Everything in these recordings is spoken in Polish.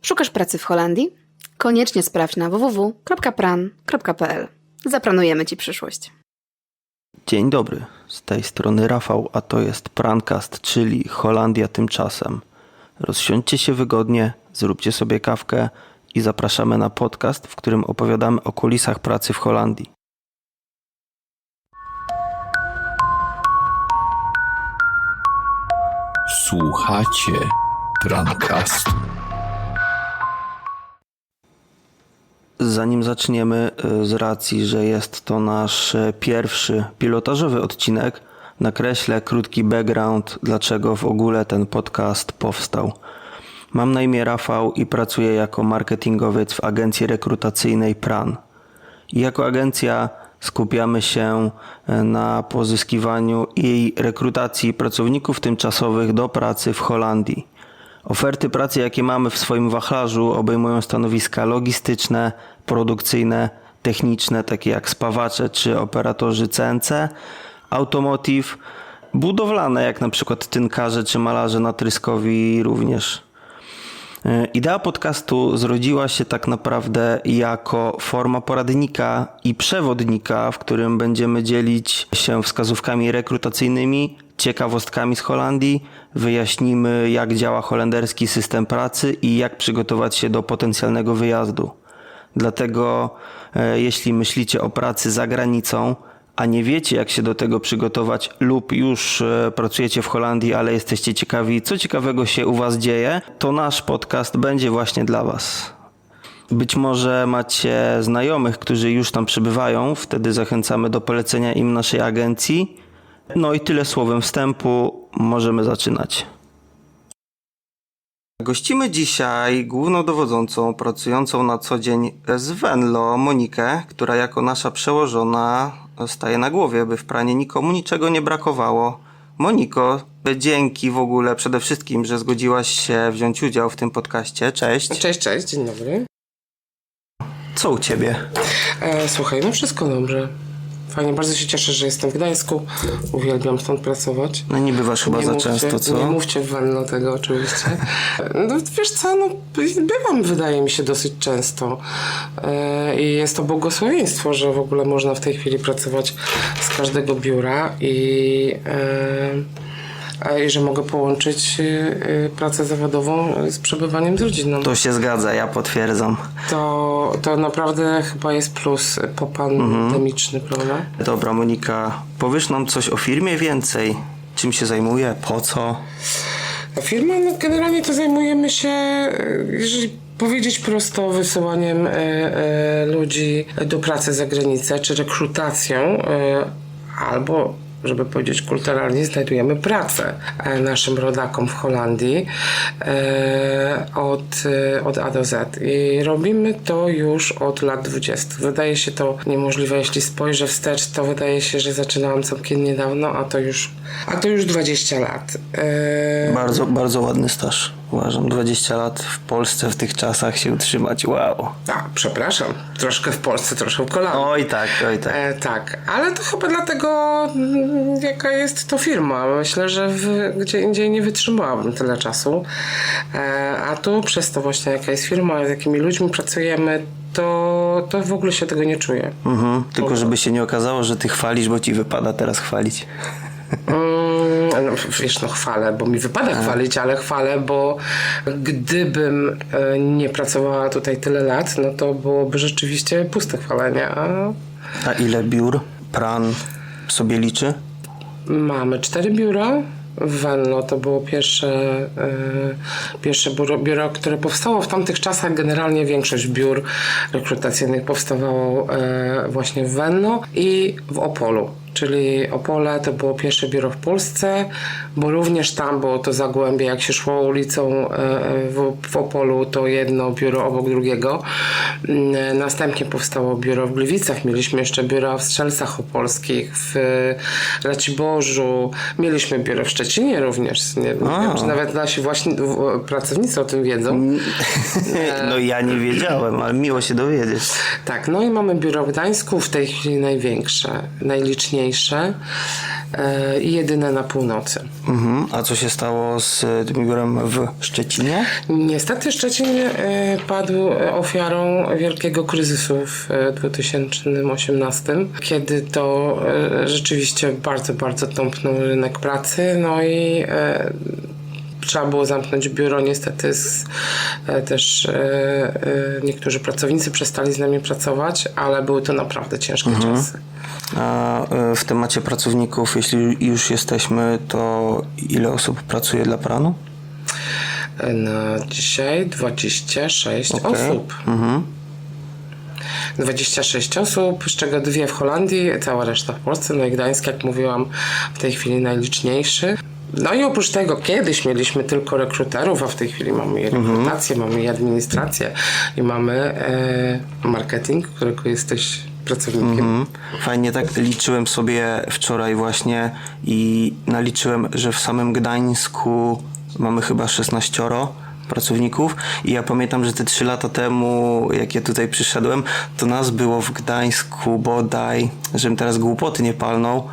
Szukasz pracy w Holandii? Koniecznie sprawdź na www.pran.pl. Zaplanujemy Ci przyszłość. Dzień dobry, z tej strony Rafał, a to jest Prancast, czyli Holandia tymczasem. Rozsiądźcie się wygodnie, zróbcie sobie kawkę i zapraszamy na podcast, w którym opowiadamy o kulisach pracy w Holandii. Słuchacie Prancast. Zanim zaczniemy, z racji, że jest to nasz pierwszy pilotażowy odcinek, nakreślę krótki background, dlaczego w ogóle ten podcast powstał. Mam na imię Rafał i pracuję jako marketingowiec w agencji rekrutacyjnej Pran. I jako agencja skupiamy się na pozyskiwaniu i rekrutacji pracowników tymczasowych do pracy w Holandii. Oferty pracy, jakie mamy w swoim wachlarzu, obejmują stanowiska logistyczne, produkcyjne, techniczne, takie jak spawacze czy operatorzy CNC, automotive, budowlane, jak na przykład tynkarze czy malarze natryskowi również. Idea podcastu zrodziła się tak naprawdę jako forma poradnika i przewodnika, w którym będziemy dzielić się wskazówkami rekrutacyjnymi, ciekawostkami z Holandii, wyjaśnimy, jak działa holenderski system pracy i jak przygotować się do potencjalnego wyjazdu. Dlatego jeśli myślicie o pracy za granicą, a nie wiecie, jak się do tego przygotować lub już pracujecie w Holandii, ale jesteście ciekawi, co ciekawego się u Was dzieje, to nasz podcast będzie właśnie dla Was. Być może macie znajomych, którzy już tam przebywają, wtedy zachęcamy do polecenia im naszej agencji. No i tyle słowem wstępu, możemy zaczynać. Gościmy dzisiaj głównodowodzącą pracującą na co dzień z Venlo Monikę, która jako nasza przełożona staje na głowie, by w Pranie nikomu niczego nie brakowało. Moniko, dzięki w ogóle przede wszystkim, że zgodziłaś się wziąć udział w tym podcaście. Cześć. Cześć, dzień dobry. Co u Ciebie? Słuchaj, no wszystko dobrze. Fajnie, bardzo się cieszę, że jestem w Gdańsku. Uwielbiam stąd pracować. No nie bywasz chyba za często, co? Nie mówcie w Venlo tego oczywiście. No wiesz co, no bywam, wydaje mi się, dosyć często. I jest to błogosławieństwo, że w ogóle można w tej chwili pracować z każdego biura i że mogę połączyć pracę zawodową z przebywaniem z rodziną. To się zgadza, ja potwierdzam. To naprawdę chyba jest plus popandemiczny, prawda? Dobra, Monika, powiesz nam coś o firmie więcej? Czym się zajmuje? Po co? Firma, no generalnie to zajmujemy się, jeżeli powiedzieć prosto, wysyłaniem ludzi do pracy za granicę, czy rekrutacją, albo żeby powiedzieć kulturalnie, znajdujemy pracę naszym rodakom w Holandii od A do Z. I robimy to już od lat 20. Wydaje się to niemożliwe, jeśli spojrzę wstecz, to wydaje się, że zaczynałam całkiem niedawno, a to już 20 lat. Bardzo, bardzo ładny staż. Uważam, 20 lat w Polsce w tych czasach się utrzymać, wow. Przepraszam, troszkę w Polsce, troszkę w kolano. Oj tak. Tak, ale to chyba dlatego, jaka jest to firma. Myślę, że gdzie indziej nie wytrzymałabym tyle czasu. A tu przez to właśnie, jaka jest firma, z jakimi ludźmi pracujemy, to w ogóle się tego nie czuję. Tylko żeby się nie okazało, że ty chwalisz, bo ci wypada teraz chwalić. No, wiesz, chwalę, bo mi wypada chwalić, ale chwalę, bo gdybym nie pracowała tutaj tyle lat, no to byłoby rzeczywiście puste chwalenie. A ile biur Pran sobie liczy? Mamy 4 biura. W Venlo to było pierwsze biuro, które powstało w tamtych czasach. Generalnie większość biur rekrutacyjnych powstawało właśnie w Venlo i w Opolu. Czyli Opole to było pierwsze biuro w Polsce, bo również tam było to Zagłębie, jak się szło ulicą w Opolu, to jedno biuro obok drugiego. Następnie powstało biuro w Gliwicach, mieliśmy jeszcze biura w Strzelcach Opolskich, w Raciborzu, mieliśmy biuro w Szczecinie również. Nie wiem, czy nawet nasi właśnie pracownicy o tym wiedzą. No ja nie wiedziałem, ale miło się dowiedzieć. Tak, no i mamy biuro w Gdańsku, w tej chwili największe, najliczniejsze. i jedyne na północy. A co się stało z tym biurem w Szczecinie? Niestety Szczecin padł ofiarą wielkiego kryzysu w 2018, kiedy to rzeczywiście bardzo, bardzo tąpnął rynek pracy, no i trzeba było zamknąć biuro. Niestety też niektórzy pracownicy przestali z nami pracować, ale były to naprawdę ciężkie czasy. A w temacie pracowników, jeśli już jesteśmy, to ile osób pracuje dla Pranu? Na dzisiaj 26 osób. 26 osób, z czego 2 w Holandii, cała reszta w Polsce, no i Gdańsk, jak mówiłam, w tej chwili najliczniejszy. No i oprócz tego kiedyś mieliśmy tylko rekruterów, a w tej chwili mamy i rekrutację, mamy i administrację i mamy marketing, którego jesteś pracownikiem. Fajnie, tak liczyłem sobie wczoraj właśnie i naliczyłem, że w samym Gdańsku mamy chyba 16 pracowników i ja pamiętam, że te 3 lata temu, jak ja tutaj przyszedłem, to nas było w Gdańsku bodaj, żebym teraz głupoty nie palnął,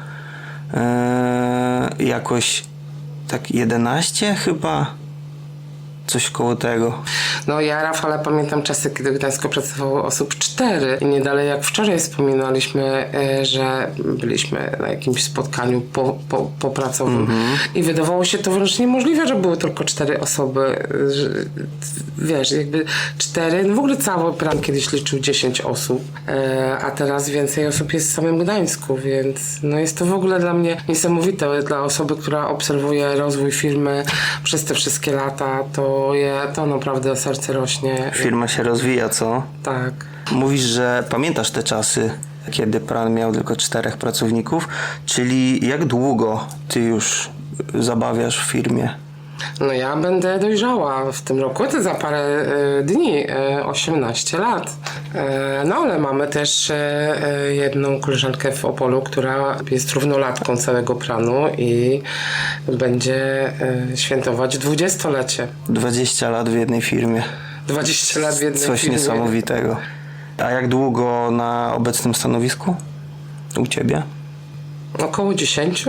jakoś tak 11 chyba, coś koło tego. No ja, Rafale, pamiętam czasy, kiedy w Gdańsku pracowało osób 4 i nie dalej jak wczoraj wspominaliśmy, że byliśmy na jakimś spotkaniu popracowym i wydawało się to wręcz niemożliwe, że były tylko 4 osoby, że, wiesz, jakby 4, no w ogóle cały Pran kiedyś liczył 10 osób, a teraz więcej osób jest w samym Gdańsku, więc no jest to w ogóle dla mnie niesamowite, dla osoby, która obserwuje rozwój firmy przez te wszystkie lata, to naprawdę serce rośnie. Firma się rozwija, co? Tak. Mówisz, że pamiętasz te czasy, kiedy Pran miał tylko 4 pracowników, czyli jak długo ty już zabawiasz w firmie? No ja będę dojrzała w tym roku, to za parę dni, 18 lat. No ale mamy też jedną koleżankę w Opolu, która jest równolatką całego Pranu i będzie świętować 20-lecie. 20 lat w jednej firmie. 20 lat w jednej Coś firmie. niesamowitego. A jak długo na obecnym stanowisku? U ciebie? Około 10.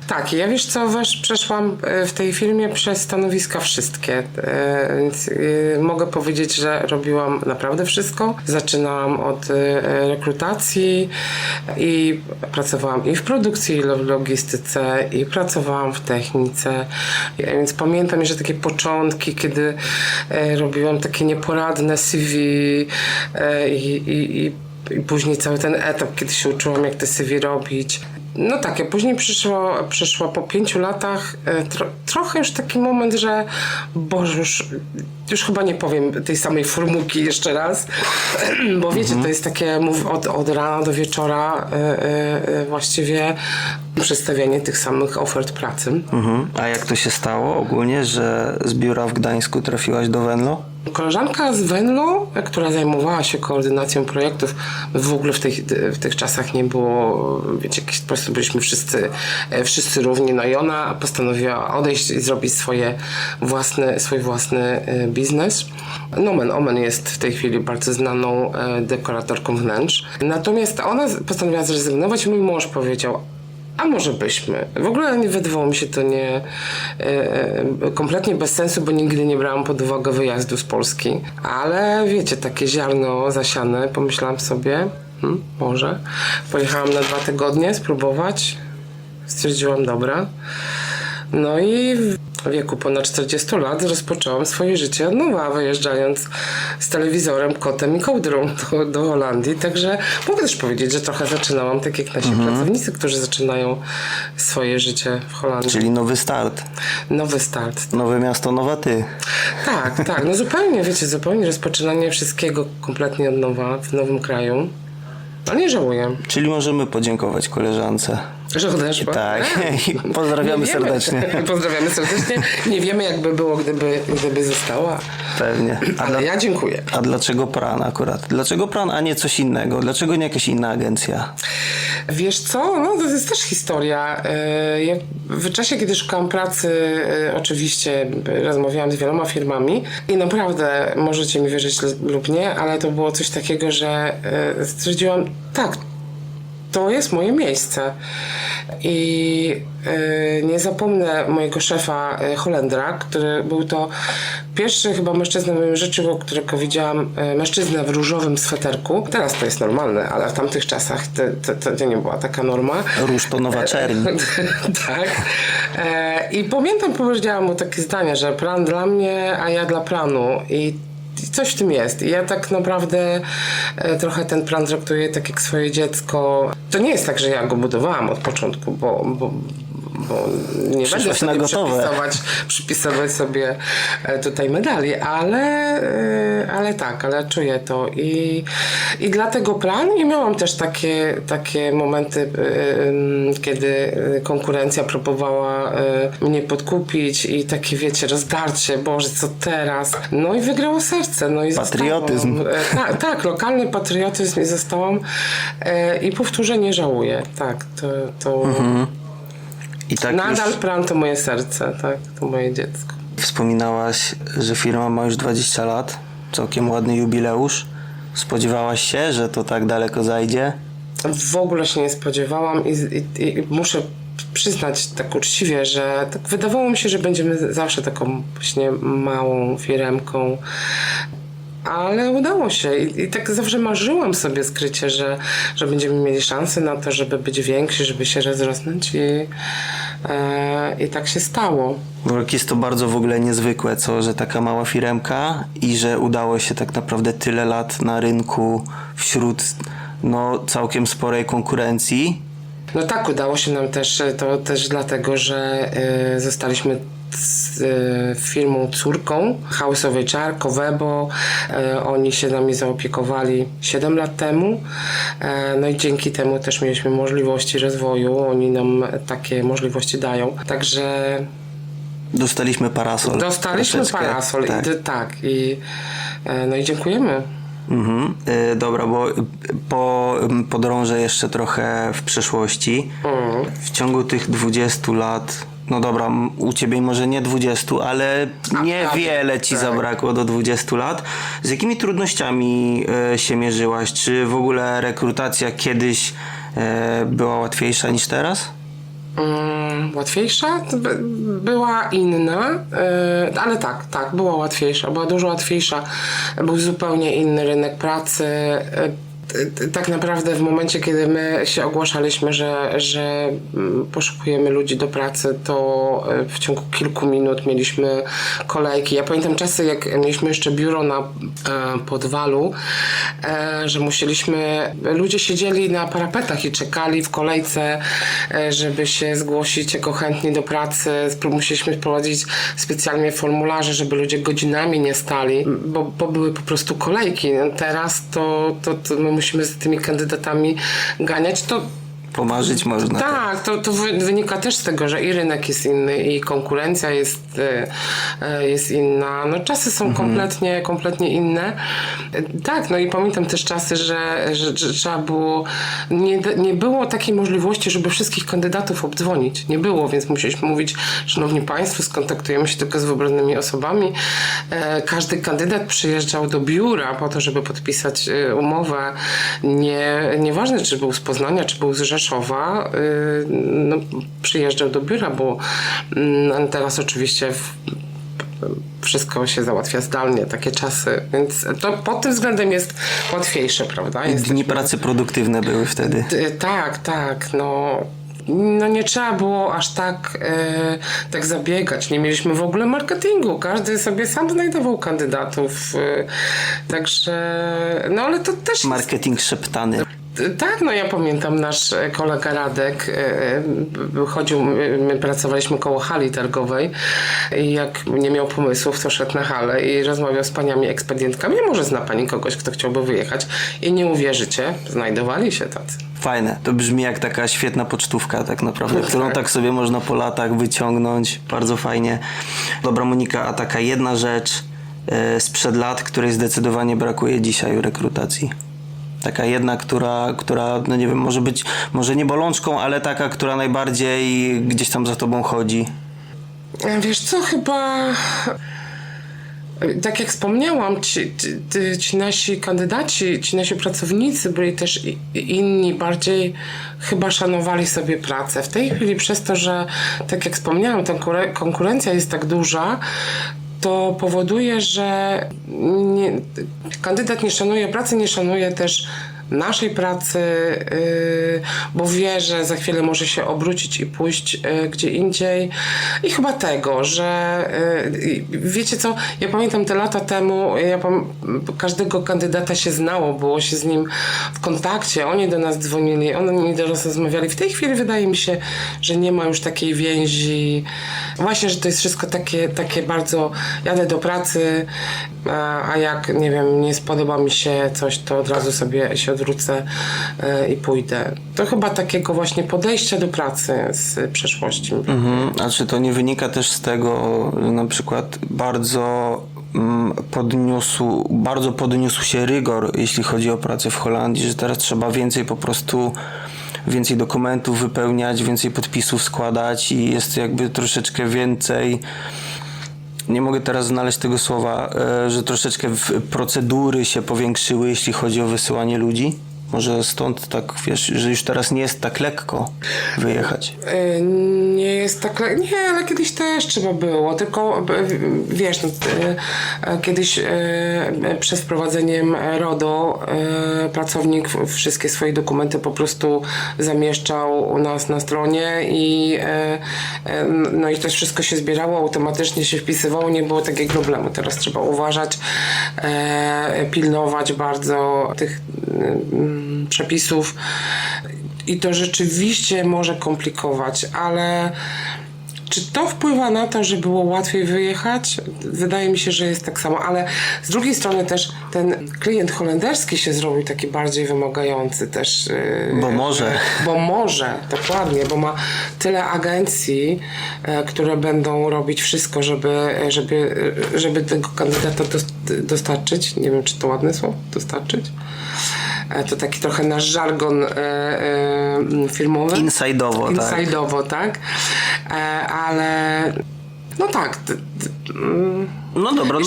Tak, ja wiesz co, przeszłam w tej firmie przez stanowiska wszystkie, więc mogę powiedzieć, że robiłam naprawdę wszystko. Zaczynałam od rekrutacji i pracowałam i w produkcji, i w logistyce, i pracowałam w technice, więc pamiętam jeszcze takie początki, kiedy robiłam takie nieporadne CV i później cały ten etap, kiedy się uczyłam, jak te CV robić. No tak, a później przyszło po 5 latach trochę już taki moment, że Boże, już chyba nie powiem tej samej formułki jeszcze raz, bo wiecie, to jest takie od rana do wieczora właściwie przedstawianie tych samych ofert pracy. A jak to się stało ogólnie, że z biura w Gdańsku trafiłaś do Venlo? Koleżanka z Venlo, która zajmowała się koordynacją projektów, w ogóle w tych czasach nie było, wiecie, po prostu byliśmy wszyscy równi, no i ona postanowiła odejść i zrobić swój własny biznes. Nomen Omen jest w tej chwili bardzo znaną dekoratorką wnętrz. Natomiast ona postanowiła zrezygnować i mój mąż powiedział: a może byśmy? W ogóle nie wydawało mi się to kompletnie bez sensu, bo nigdy nie brałam pod uwagę wyjazdu z Polski. Ale wiecie, takie ziarno zasiane, pomyślałam sobie, może. Pojechałam na 2 tygodnie spróbować. Stwierdziłam, dobra. No i w wieku ponad 40 lat rozpoczęłam swoje życie od nowa, wyjeżdżając z telewizorem, kotem i kołdrą do Holandii. Także mogę też powiedzieć, że trochę zaczynałam tak jak nasi pracownicy, którzy zaczynają swoje życie w Holandii. Czyli nowy start. Nowy start. Nowe miasto, nowa ty. Tak, no zupełnie, wiecie, zupełnie rozpoczynanie wszystkiego kompletnie od nowa w nowym kraju. Ale nie żałuję. Czyli możemy podziękować koleżance. Że odeszła? Tak, i pozdrawiamy serdecznie. Pozdrawiamy serdecznie. Nie wiemy, jakby było, gdyby została. Pewnie. Ale ja dziękuję. A dlaczego Pran akurat? Dlaczego Pran, a nie coś innego? Dlaczego nie jakaś inna agencja? Wiesz co? No to jest też historia. Ja w czasie, kiedy szukałam pracy, oczywiście rozmawiałam z wieloma firmami i naprawdę, możecie mi wierzyć lub nie, ale to było coś takiego, że stwierdziłam, tak, to jest moje miejsce. I nie zapomnę mojego szefa Holendra, który był to pierwszy chyba mężczyzna w moim życiu, którego widziałam, mężczyznę w różowym sweterku. Teraz to jest normalne, ale w tamtych czasach to nie była taka norma. Róż to nowa czerń. Tak. I pamiętam, powiedziałam mu takie zdanie, że pran dla mnie, a ja dla pranu. I coś w tym jest. I ja tak naprawdę trochę ten plan traktuję tak jak swoje dziecko. To nie jest tak, że ja go budowałam od początku, bo nie będę sobie przypisywać sobie tutaj medali, ale tak, ale czuję to i dlatego plan i miałam też takie momenty, kiedy konkurencja próbowała mnie podkupić i takie, wiecie, rozdarcie, Boże, co teraz? No i wygrało serce, no i patriotyzm. Tak, lokalny patriotyzm i zostałam i powtórzę, nie żałuję, tak, to I tak nadal już pran to moje serce, tak, to moje dziecko. wspominałaś, że firma ma już 20 lat, całkiem ładny jubileusz. Spodziewałaś się, że to tak daleko zajdzie? W ogóle się nie spodziewałam i muszę przyznać tak uczciwie, że tak wydawało mi się, że będziemy zawsze taką właśnie małą firemką. Ale udało się i tak zawsze marzyłam sobie skrycie, że będziemy mieli szansę na to, żeby być więksi, żeby się rozrosnąć i tak się stało. Jest to bardzo w ogóle niezwykłe, że taka mała firemka i że udało się tak naprawdę tyle lat na rynku wśród całkiem sporej konkurencji. No tak, udało się nam też, to też dlatego, że zostaliśmy firmą córką House of HR, Covebo. Oni się nami zaopiekowali 7 lat temu. No i dzięki temu też mieliśmy możliwości rozwoju. Oni nam takie możliwości dają. Także dostaliśmy parasol. Parasol. No i dziękujemy. Dobra, bo podrążę jeszcze trochę w przeszłości. W ciągu tych 20 lat, no dobra, u ciebie może nie 20, ale niewiele ci zabrakło do 20 lat. Z jakimi trudnościami się mierzyłaś? Czy w ogóle rekrutacja kiedyś była łatwiejsza niż teraz? Łatwiejsza? Była inna, ale tak, była łatwiejsza, była dużo łatwiejsza. Był zupełnie inny rynek pracy. Tak naprawdę w momencie, kiedy my się ogłaszaliśmy, że poszukujemy ludzi do pracy, to w ciągu kilku minut mieliśmy kolejki. Ja pamiętam czasy, jak mieliśmy jeszcze biuro na Podwalu, że ludzie siedzieli na parapetach i czekali w kolejce, żeby się zgłosić jako chętni do pracy. Musieliśmy wprowadzić specjalnie formularze, żeby ludzie godzinami nie stali, bo były po prostu kolejki. Teraz to my musimy z tymi kandydatami ganiać, to pomarzyć można. Tak, to wynika też z tego, że i rynek jest inny, i konkurencja jest inna. No czasy są kompletnie inne. Tak, no i pamiętam też czasy, że trzeba było, nie było takiej możliwości, żeby wszystkich kandydatów obdzwonić. Nie było, więc musieliśmy mówić, szanowni państwo, skontaktujemy się tylko z wybranymi osobami. Każdy kandydat przyjeżdżał do biura po to, żeby podpisać umowę. Nieważne, czy był z Poznania, czy był z Rzeszowa, przyjeżdżał do biura, bo teraz oczywiście wszystko się załatwia zdalnie, takie czasy, więc to pod tym względem jest łatwiejsze, prawda? Dni pracy produktywne były wtedy. Tak, no nie trzeba było aż tak zabiegać. Nie mieliśmy w ogóle marketingu. Każdy sobie sam znajdował kandydatów. Także, no ale to też marketing szeptany. Tak, no ja pamiętam, nasz kolega Radek chodził, my pracowaliśmy koło hali targowej i jak nie miał pomysłów, to szedł na halę i rozmawiał z paniami ekspedientkami. Może zna pani kogoś, kto chciałby wyjechać i nie uwierzycie, znajdowali się tacy. Fajne, to brzmi jak taka świetna pocztówka tak naprawdę, którą tak sobie można po latach wyciągnąć, bardzo fajnie. Dobra Monika, a taka jedna rzecz sprzed lat, której zdecydowanie brakuje dzisiaj w rekrutacji? Taka jedna, która no nie wiem, może być, może nie bolączką, ale taka, która najbardziej gdzieś tam za tobą chodzi. Wiesz co, chyba Tak jak wspomniałam, ci nasi kandydaci, ci nasi pracownicy byli też inni, bardziej chyba szanowali sobie pracę. W tej chwili przez to, że tak jak wspomniałam, ta konkurencja jest tak duża, to powoduje, że kandydat nie szanuje pracy, nie szanuje też naszej pracy, bo wie, że za chwilę może się obrócić i pójść gdzie indziej. I chyba tego, że wiecie co, ja pamiętam te lata temu, każdego kandydata się znało, było się z nim w kontakcie, oni do nas dzwonili, oni do nas rozmawiali. W tej chwili wydaje mi się, że nie ma już takiej więzi. Właśnie, że to jest wszystko takie bardzo, jadę do pracy, a jak, nie wiem, nie spodoba mi się coś, to od razu sobie się odwrócę i pójdę. To chyba takiego właśnie podejścia do pracy z przeszłości. A czy to nie wynika też z tego, że na przykład bardzo podniósł się rygor, jeśli chodzi o pracę w Holandii, że teraz trzeba więcej dokumentów wypełniać, więcej podpisów składać i jest jakby troszeczkę więcej, nie mogę teraz znaleźć tego słowa, że troszeczkę procedury się powiększyły, jeśli chodzi o wysyłanie ludzi? Może stąd tak, wiesz, że już teraz nie jest tak lekko wyjechać. Nie jest tak lekko. Nie, ale kiedyś też trzeba było. Tylko wiesz, kiedyś przed wprowadzeniem RODO pracownik wszystkie swoje dokumenty po prostu zamieszczał u nas na stronie i no i też wszystko się zbierało, automatycznie się wpisywało, nie było takiego problemu. Teraz trzeba uważać, pilnować bardzo tych przepisów i to rzeczywiście może komplikować, ale czy to wpływa na to, że było łatwiej wyjechać? Wydaje mi się, że jest tak samo, ale z drugiej strony też ten klient holenderski się zrobił taki bardziej wymagający też. Bo może, dokładnie, bo ma tyle agencji, które będą robić wszystko, żeby tego kandydata dostarczyć. Nie wiem, czy to ładne słowo? Dostarczyć? To taki trochę nasz żargon firmowy. Inside'owo, tak. Ale no tak. No dobra.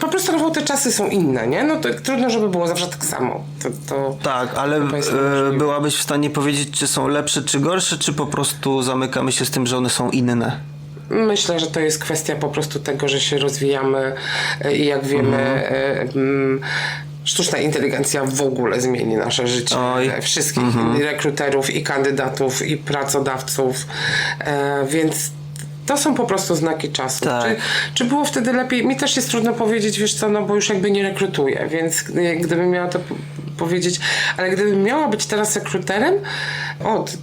Po prostu te czasy są inne, nie? No to trudno, żeby było zawsze tak samo. Tak, ale byłabyś w stanie powiedzieć, czy są lepsze, czy gorsze, czy po prostu zamykamy się z tym, że one są inne? Myślę, że to jest kwestia po prostu tego, że się rozwijamy i jak wiemy... Sztuczna inteligencja w ogóle zmieni nasze życie. Wszystkich rekruterów i kandydatów i pracodawców. Więc to są po prostu znaki czasu. Tak. Czy było wtedy lepiej? Mi też jest trudno powiedzieć, wiesz co, no bo już jakby nie rekrutuję, więc gdybym miała to powiedzieć, ale gdybym miała być teraz rekruterem,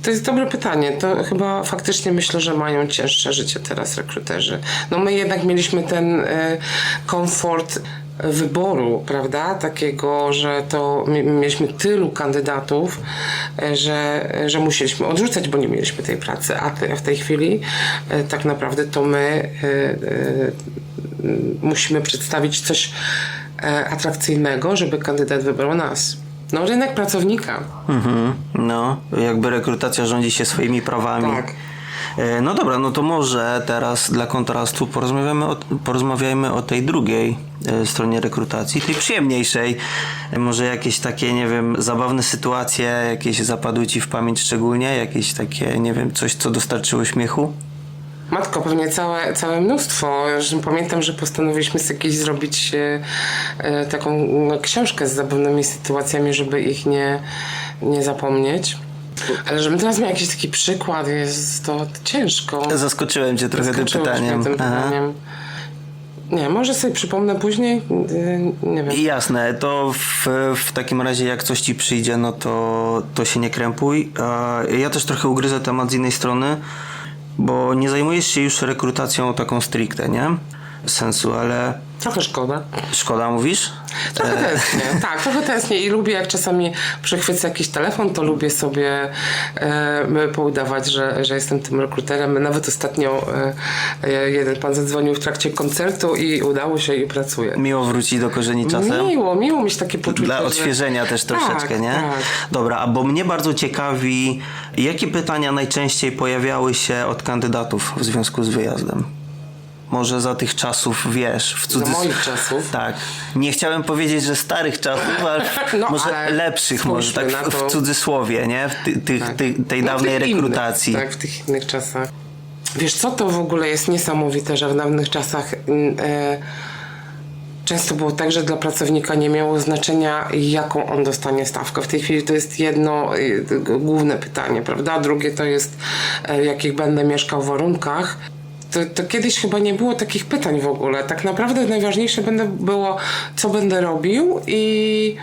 to jest dobre pytanie. To chyba faktycznie myślę, że mają cięższe życie teraz rekruterzy. No my jednak mieliśmy ten komfort wyboru, prawda? Takiego, że to mieliśmy tylu kandydatów, że musieliśmy odrzucać, bo nie mieliśmy tej pracy, a w tej chwili tak naprawdę to my musimy przedstawić coś atrakcyjnego, żeby kandydat wybrał nas. No, rynek pracownika. No, jakby rekrutacja rządzi się swoimi prawami. Tak. No dobra, no to może teraz dla kontrastu porozmawiajmy o tej drugiej stronie rekrutacji, tej przyjemniejszej. Może jakieś takie, nie wiem, zabawne sytuacje, jakieś zapadły ci w pamięć szczególnie, jakieś takie, nie wiem, coś, co dostarczyło śmiechu? Matko, pewnie całe mnóstwo. Pamiętam, że postanowiliśmy sobie kiedyś zrobić taką książkę z zabawnymi sytuacjami, żeby ich nie zapomnieć. Ale żebym teraz miał jakiś taki przykład, jest to ciężko. Zaskoczyłem cię trochę tym pytaniem. Nie, może sobie przypomnę później, nie wiem. Jasne, to w takim razie jak coś ci przyjdzie, no to się nie krępuj. Ja też trochę ugryzę temat z innej strony, bo nie zajmujesz się już rekrutacją taką stricte, nie? Sensu, ale... Trochę szkoda. Szkoda, mówisz? Trochę tęsknię, tak, trochę tęsknię i lubię, jak czasami przechwycę jakiś telefon, to lubię sobie poudawać, że jestem tym rekruterem. Nawet ostatnio jeden pan zadzwonił w trakcie koncertu i udało się i pracuję. Miło wrócić do korzeni czasem? Miło mieć takie poczucie. Dla odświeżenia też troszeczkę, nie? Tak. Dobra, bo mnie bardzo ciekawi, jakie pytania najczęściej pojawiały się od kandydatów w związku z wyjazdem? może za tych czasów, wiesz, w Za cudzysłowie. moich czasów. Tak. Nie chciałem powiedzieć, że starych czasów, ale No, może ale lepszych, może tak spójrzmy na w to. cudzysłowie, nie? Tej No, dawnej w tych rekrutacji. Innych, tak, w tych innych czasach. Wiesz co, to w ogóle jest niesamowite, że w dawnych czasach często było tak, że dla pracownika nie miało znaczenia, jaką on dostanie stawkę. W tej chwili to jest jedno główne pytanie, prawda? A drugie to jest, w jakich będę mieszkał warunkach. To kiedyś chyba nie było takich pytań w ogóle. Tak naprawdę najważniejsze było, co będę robił i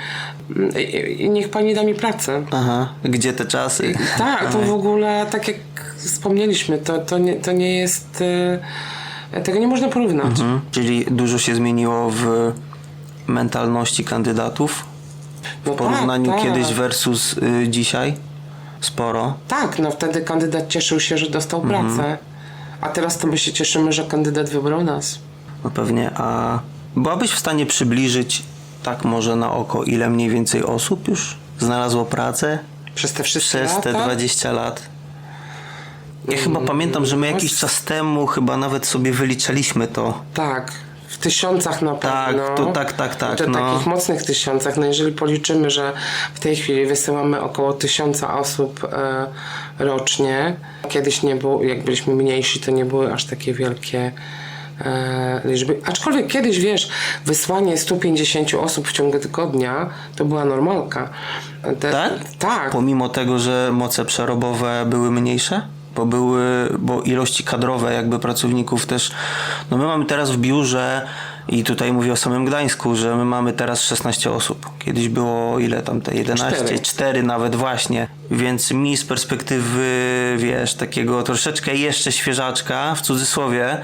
niech pani da mi pracę. Aha, gdzie te czasy? Tak, to w ogóle, tak jak wspomnieliśmy, to nie jest... Tego nie można porównać. Czyli dużo się zmieniło w mentalności kandydatów w No porównaniu tak. kiedyś versus dzisiaj? Sporo. Tak, no wtedy kandydat cieszył się, że dostał pracę. A teraz to my się cieszymy, że kandydat wybrał nas. No pewnie. A byłabyś w stanie przybliżyć tak może na oko, ile mniej więcej osób już znalazło pracę Przez te wszystkie przez te lata? 20 lat? Ja chyba pamiętam, że my jakiś czas temu chyba nawet sobie wyliczaliśmy to. Tak, w tysiącach na Tak, pewno. to tak, To no. takich mocnych tysiącach. No jeżeli policzymy, że w tej chwili wysyłamy około 1000 osób rocznie. Kiedyś nie było, jak byliśmy mniejsi, to nie były aż takie wielkie liczby. Aczkolwiek kiedyś, wiesz, wysłanie 150 osób w ciągu tygodnia to była normalka. Tak? Tak. Pomimo tego, że moce przerobowe były mniejsze? Bo ilości kadrowe jakby pracowników też, no my mamy teraz w biurze i tutaj mówię o samym Gdańsku, że my mamy teraz 16 osób. Kiedyś było ile tam te 11, 4 nawet właśnie. Więc mi z perspektywy, wiesz, takiego troszeczkę jeszcze świeżaczka, w cudzysłowie,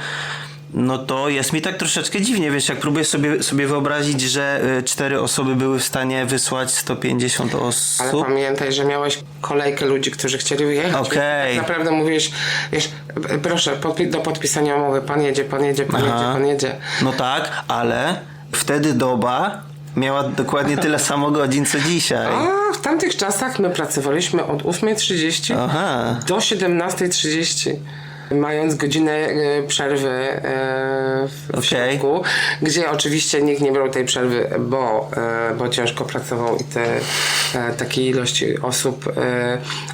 no to jest mi tak troszeczkę dziwnie, wiesz, jak próbuję sobie wyobrazić, że 4 osoby były w stanie wysłać 150 osób. Ale pamiętaj, że miałeś kolejkę ludzi, którzy chcieli wyjechać. Okej. Tak naprawdę mówiłeś, wiesz, proszę, do podpisania umowy, pan jedzie. No tak, ale wtedy doba miała dokładnie tyle samo godzin, co dzisiaj. A w tamtych czasach my pracowaliśmy od 8:30 Aha. do 17:30. Mając godzinę przerwy w środku, gdzie oczywiście nikt nie brał tej przerwy, bo ciężko pracował i takiej ilości osób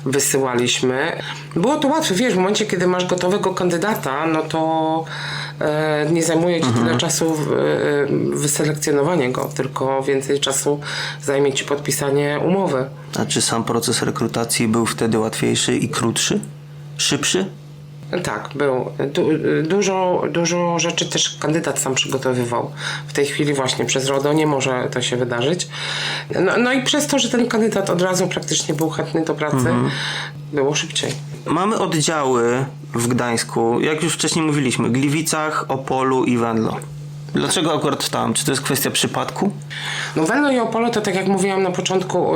wysyłaliśmy. Było to łatwe, wiesz, w momencie, kiedy masz gotowego kandydata, no to nie zajmuje ci tyle czasu wyselekcjonowanie go, tylko więcej czasu zajmie ci podpisanie umowy. A czy sam proces rekrutacji był wtedy łatwiejszy i krótszy? Szybszy? Tak, był. Dużo rzeczy też kandydat sam przygotowywał. W tej chwili właśnie przez RODO nie może to się wydarzyć. No i przez to, że ten kandydat od razu praktycznie był chętny do pracy, było szybciej. Mamy oddziały w Gdańsku, jak już wcześniej mówiliśmy, Gliwicach, Opolu i Venlo. Dlaczego akurat tam? Czy to jest kwestia przypadku? No Venlo i Opole to tak jak mówiłam na początku,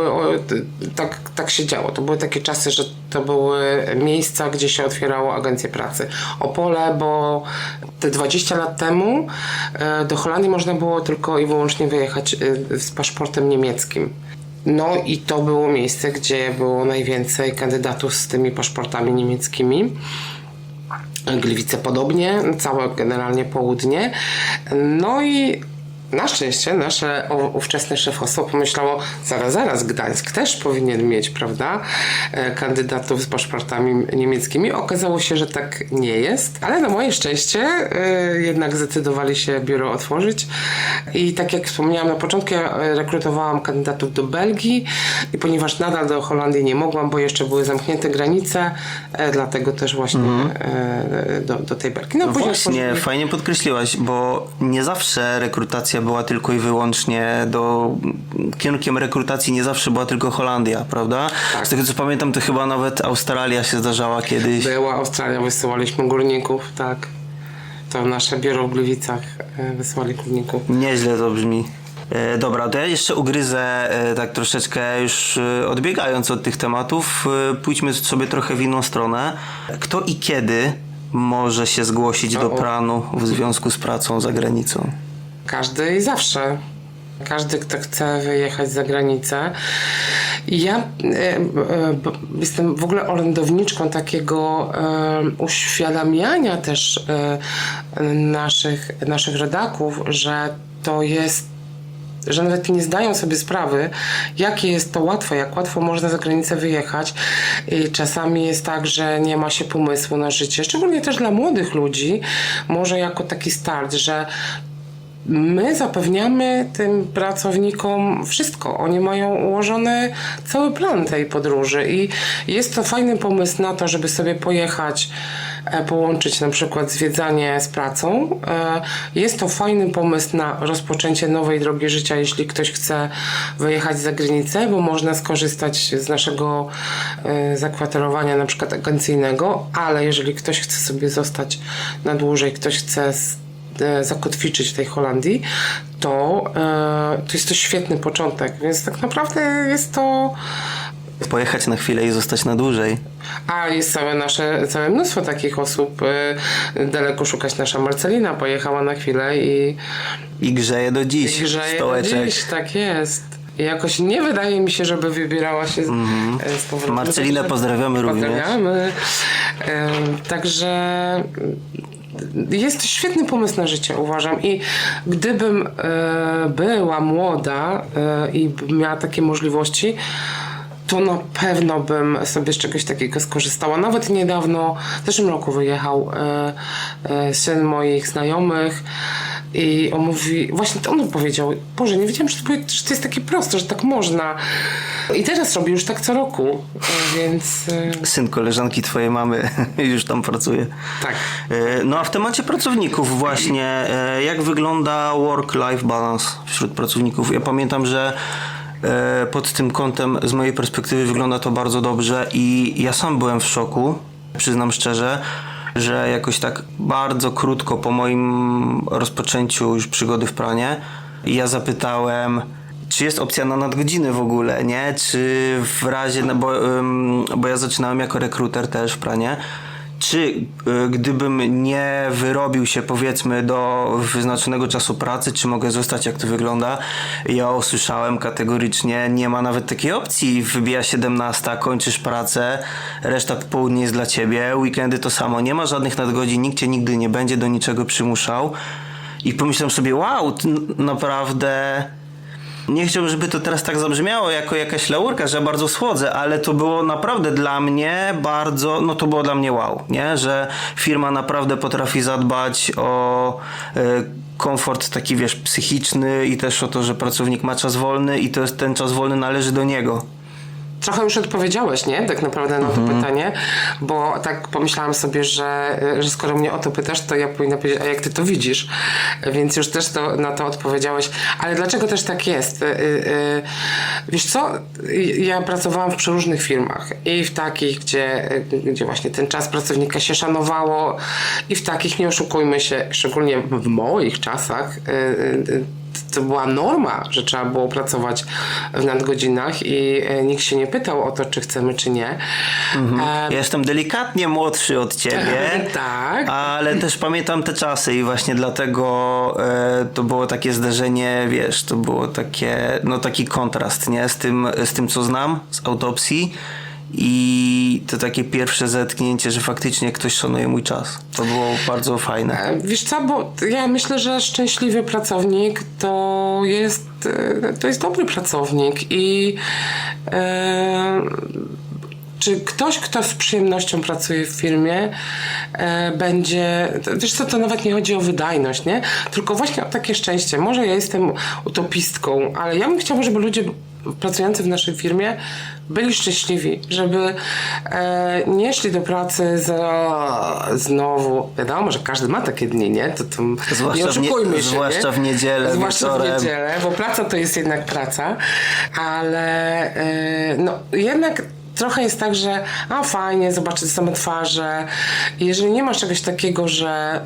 tak się działo. To były takie czasy, że to były miejsca, gdzie się otwierało agencje pracy. Opole, bo te 20 lat temu do Holandii można było tylko i wyłącznie wyjechać z paszportem niemieckim. No i to było miejsce, gdzie było najwięcej kandydatów z tymi paszportami niemieckimi. Gliwice podobnie, całe generalnie południe. No i na szczęście nasze ówczesne szefostwo pomyślało, zaraz, Gdańsk też powinien mieć, prawda, kandydatów z paszportami niemieckimi. Okazało się, że tak nie jest, ale na moje szczęście jednak zdecydowali się biuro otworzyć i tak jak wspomniałam na początku, ja rekrutowałam kandydatów do Belgii i ponieważ nadal do Holandii nie mogłam, bo jeszcze były zamknięte granice, dlatego też właśnie do tej Belgii. No właśnie, fajnie podkreśliłaś, bo nie zawsze rekrutacja była tylko i wyłącznie kierunkiem rekrutacji nie zawsze była tylko Holandia, prawda? Tak. Z tego co pamiętam, to chyba nawet Australia się zdarzała kiedyś. Była Australia, wysyłaliśmy górników, tak. To nasze biuro w Gliwicach wysłali górników. Nieźle to brzmi. Dobra, to ja jeszcze ugryzę tak troszeczkę już odbiegając od tych tematów, pójdźmy sobie trochę w inną stronę. Kto i kiedy może się zgłosić do PRAN-u w związku z pracą za granicą? Każdy i zawsze. Każdy, kto chce wyjechać za granicę. Ja jestem w ogóle orędowniczką takiego uświadamiania też naszych rodaków, że to jest, że nawet nie zdają sobie sprawy, jakie jest to łatwe, jak łatwo można za granicę wyjechać. I czasami jest tak, że nie ma się pomysłu na życie, szczególnie też dla młodych ludzi, może jako taki start, że my zapewniamy tym pracownikom wszystko. Oni mają ułożony cały plan tej podróży i jest to fajny pomysł na to, żeby sobie pojechać, połączyć na przykład zwiedzanie z pracą. Jest to fajny pomysł na rozpoczęcie nowej drogi życia, jeśli ktoś chce wyjechać za granicę, bo można skorzystać z naszego zakwaterowania na przykład agencyjnego, ale jeżeli ktoś chce sobie zostać na dłużej, ktoś chce zakotwiczyć w tej Holandii, to jest to świetny początek, więc tak naprawdę jest to... Pojechać na chwilę i zostać na dłużej. A jest całe mnóstwo takich osób. Daleko szukać nasza Marcelina pojechała na chwilę I grzeje do dziś. Stołeczek. do dziś, tak jest. I jakoś nie wydaje mi się, żeby wybierała się z powrotem. Marcelinę pozdrawiamy również. Pozdrawiamy. Także jest to świetny pomysł na życie, uważam. I gdybym była młoda i miała takie możliwości, to na pewno bym sobie z czegoś takiego skorzystała. Nawet niedawno, w zeszłym roku wyjechał syn moich znajomych i on mówi, właśnie on powiedział, Boże, nie wiedziałem, że to jest takie proste, że tak można. I teraz robi już tak co roku, więc... Syn koleżanki twojej mamy już tam pracuje. Tak. No a w temacie pracowników właśnie, jak wygląda work-life balance wśród pracowników? Ja pamiętam, że pod tym kątem z mojej perspektywy wygląda to bardzo dobrze i ja sam byłem w szoku, przyznam szczerze, że jakoś tak bardzo krótko po moim rozpoczęciu już przygody w pranie ja zapytałem, czy jest opcja na nadgodziny w ogóle, nie? Czy w razie, no bo ja zaczynałem jako rekruter też w pranie, czy gdybym nie wyrobił się powiedzmy do wyznaczonego czasu pracy, czy mogę zostać, jak to wygląda? Ja usłyszałem kategorycznie, nie ma nawet takiej opcji. Wybija 17, kończysz pracę, reszta popołudnie jest dla ciebie, weekendy to samo, nie ma żadnych nadgodzin, nikt cię nigdy nie będzie do niczego przymuszał. I pomyślałem sobie, wow, naprawdę... Nie chciałbym, żeby to teraz tak zabrzmiało jako jakaś laurka, że ja bardzo słodzę, ale to było naprawdę dla mnie bardzo, no to było dla mnie wow, nie? Że firma naprawdę potrafi zadbać o komfort taki, wiesz, psychiczny i też o to, że pracownik ma czas wolny i to jest ten czas wolny należy do niego. Trochę już odpowiedziałeś, nie? Tak naprawdę na to pytanie, bo tak pomyślałam sobie, że skoro mnie o to pytasz, to ja powinna powiedzieć, a jak ty to widzisz? Więc już też na to odpowiedziałeś. Ale dlaczego też tak jest? Wiesz co? Ja pracowałam w przeróżnych firmach i w takich, gdzie właśnie ten czas pracownika się szanowało i w takich, nie oszukujmy się, szczególnie w moich czasach, to była norma, że trzeba było pracować w nadgodzinach i nikt się nie pytał o to, czy chcemy, czy nie. Ja jestem delikatnie młodszy od ciebie, tak. Ale też pamiętam te czasy i właśnie dlatego to było takie zdarzenie, wiesz, to było takie, no taki kontrast, nie? Z tym, co znam z autopsji. I to takie pierwsze zetknięcie, że faktycznie ktoś szanuje mój czas. To było bardzo fajne. Wiesz co, bo ja myślę, że szczęśliwy pracownik to jest dobry pracownik i czy ktoś, kto z przyjemnością pracuje w firmie, będzie... Wiesz co, to nawet nie chodzi o wydajność, nie? Tylko właśnie o takie szczęście. Może ja jestem utopistką, ale ja bym chciała, żeby ludzie pracujący w naszej firmie byli szczęśliwi, żeby nie szli do pracy znowu. Wiadomo, że każdy ma takie dni, nie? To nie oszukujmy się, zwłaszcza nie? w niedzielę, Zwłaszcza wieczorem. w niedzielę, bo praca to jest jednak praca, ale no jednak trochę jest tak, że fajnie, zobaczyć same twarze. I jeżeli nie masz czegoś takiego, że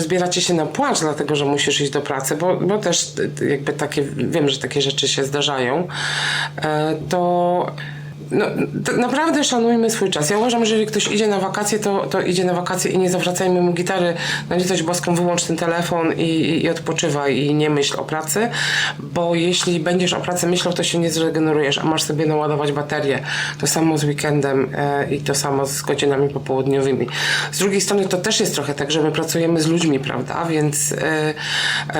zbieracie się na płacz, dlatego że musisz iść do pracy, bo też jakby takie, wiem, że takie rzeczy się zdarzają, to No, naprawdę szanujmy swój czas. Ja uważam, że jeżeli ktoś idzie na wakacje, to idzie na wakacje i nie zawracajmy mu gitary na litość boską, wyłącz ten telefon i odpoczywaj i nie myśl o pracy, bo jeśli będziesz o pracy myślał, to się nie zregenerujesz, a masz sobie naładować baterię. To samo z weekendem i to samo z godzinami popołudniowymi. Z drugiej strony to też jest trochę tak, że my pracujemy z ludźmi, prawda?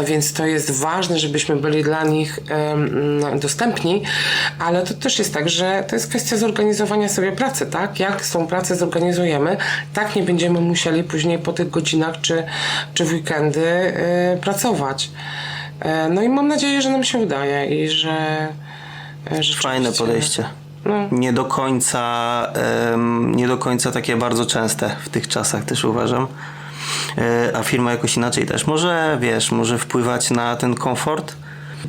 Więc to jest ważne, żebyśmy byli dla nich dostępni, ale to też jest tak, że to jest kwestia zorganizowania sobie pracy, tak? Jak tą pracę zorganizujemy, tak nie będziemy musieli później po tych godzinach czy w weekendy pracować. No i mam nadzieję, że nam się udaje i że Fajne podejście. No. Nie do końca takie bardzo częste w tych czasach też uważam. A firma jakoś inaczej też może wpływać na ten komfort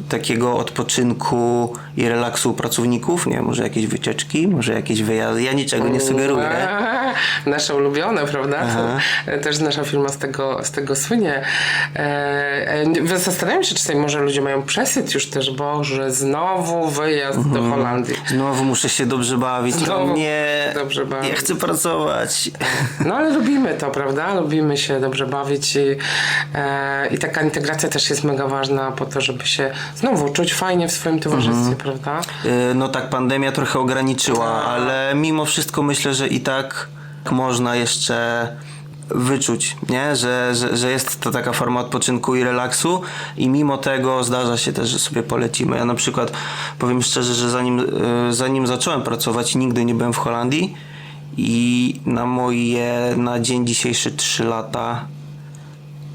takiego odpoczynku i relaksu pracowników, nie, może jakieś wycieczki, może jakieś wyjazdy, ja niczego nie sugeruję. Nasze ulubione, prawda? Też nasza firma z tego słynie. Zastanawiam się, czy może ludzie mają przesyt już też, Boże, znowu wyjazd do Holandii. Znowu muszę się dobrze bawić. Znowu nie, dobrze bawić. ja chcę pracować. No ale lubimy to, prawda? Lubimy się dobrze bawić i taka integracja też jest mega ważna po to, żeby się znowu czuć fajnie w swoim towarzystwie, prawda? No tak, pandemia trochę ograniczyła, ale mimo wszystko myślę, że i tak można jeszcze wyczuć, nie? Że jest to taka forma odpoczynku i relaksu i mimo tego zdarza się też, że sobie polecimy. Ja na przykład powiem szczerze, że zanim zacząłem pracować, nigdy nie byłem w Holandii i na dzień dzisiejszy 3 lata,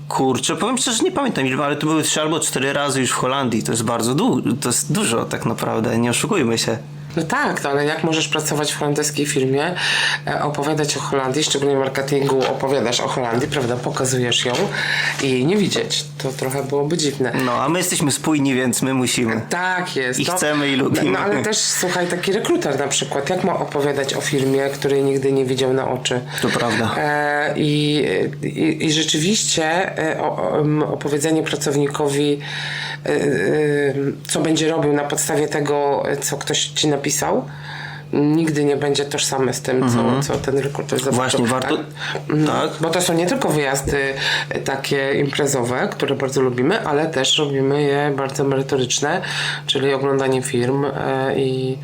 kurczę, powiem szczerze, nie pamiętam ile, ale to były 3 albo 4 razy już w Holandii. To jest bardzo to jest dużo tak naprawdę, nie oszukujmy się. No tak, ale jak możesz pracować w holenderskiej firmie, opowiadać o Holandii, szczególnie w marketingu opowiadasz o Holandii, prawda, pokazujesz ją i nie widzieć. To trochę byłoby dziwne. No, a my jesteśmy spójni, więc my musimy. Tak jest. I chcemy i lubimy. No ale też, słuchaj, taki rekruter na przykład, jak ma opowiadać o firmie, której nigdy nie widział na oczy? To prawda. I rzeczywiście opowiedzenie pracownikowi, co będzie robił na podstawie tego, co ktoś ci napisał, nigdy nie będzie tożsame z tym, co ten rekruter zobaczył. Właśnie, warto... Tak. Bo to są nie tylko wyjazdy takie imprezowe, które bardzo lubimy, ale też robimy je bardzo merytoryczne, czyli oglądanie firm i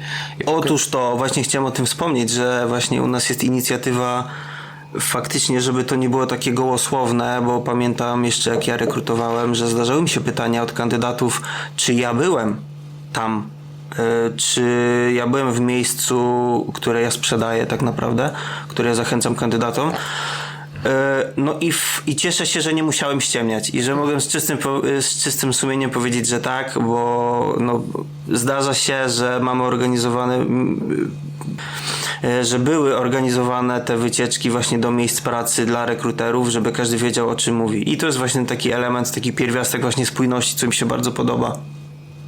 Otóż to, właśnie chciałem o tym wspomnieć, że właśnie u nas jest inicjatywa faktycznie, żeby to nie było takie gołosłowne, bo pamiętam jeszcze jak ja rekrutowałem, że zdarzały mi się pytania od kandydatów, czy ja byłem tam, czy ja byłem w miejscu, które ja sprzedaję tak naprawdę, które ja zachęcam kandydatom. No i cieszę się, że nie musiałem ściemniać i że mogłem z czystym sumieniem powiedzieć, że tak, bo no, zdarza się, że mamy że były organizowane te wycieczki właśnie do miejsc pracy dla rekruterów, żeby każdy wiedział, o czym mówi. I to jest właśnie taki element, taki pierwiastek właśnie spójności, co mi się bardzo podoba.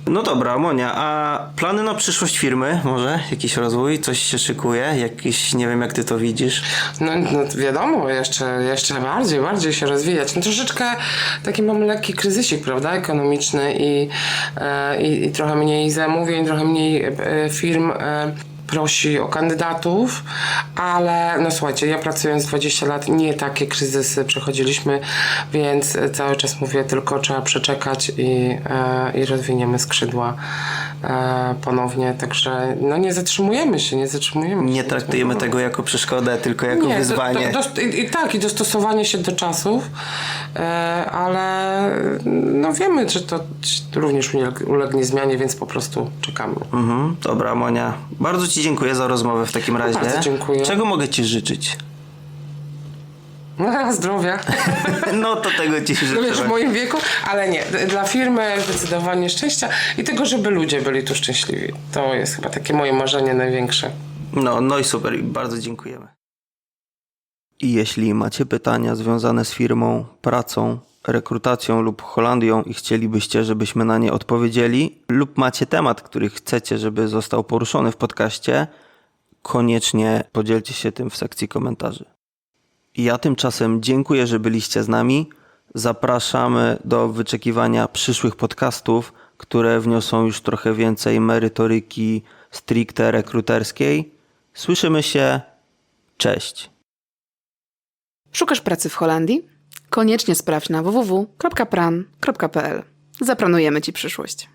No dobra, Monia, a plany na przyszłość firmy? Może jakiś rozwój? Coś się szykuje? Nie wiem, jak ty to widzisz. No wiadomo, jeszcze bardziej się rozwijać. No troszeczkę taki mamy lekki kryzysik, prawda, ekonomiczny i trochę mniej zamówień, trochę mniej firm prosi o kandydatów, ale no słuchajcie, ja pracując 20 lat, nie takie kryzysy przechodziliśmy, więc cały czas mówię, tylko trzeba przeczekać i rozwiniemy skrzydła ponownie, także no nie zatrzymujemy się. Nie traktujemy tego jako przeszkodę, tylko jako wyzwanie. I dostosowanie się do czasów, ale no wiemy, że to również ulegnie zmianie, więc po prostu czekamy. Dobra, Monia, bardzo Ci dziękuję za rozmowę w takim razie. Bardzo dziękuję. Czego mogę Ci życzyć? Zdrowia. No to tego Ci życzę. Wiesz, w moim wieku, ale nie. Dla firmy zdecydowanie szczęścia i tego, żeby ludzie byli tu szczęśliwi. To jest chyba takie moje marzenie największe. No i super, bardzo dziękujemy. I jeśli macie pytania związane z firmą, pracą, rekrutacją lub Holandią i chcielibyście, żebyśmy na nie odpowiedzieli, lub macie temat, który chcecie, żeby został poruszony w podcaście, koniecznie podzielcie się tym w sekcji komentarzy. Ja tymczasem dziękuję, że byliście z nami. Zapraszamy do wyczekiwania przyszłych podcastów, które wniosą już trochę więcej merytoryki, stricte rekruterskiej. Słyszymy się. Cześć. Szukasz pracy w Holandii? Koniecznie sprawdź na www.pran.pl. Zaplanujemy Ci przyszłość.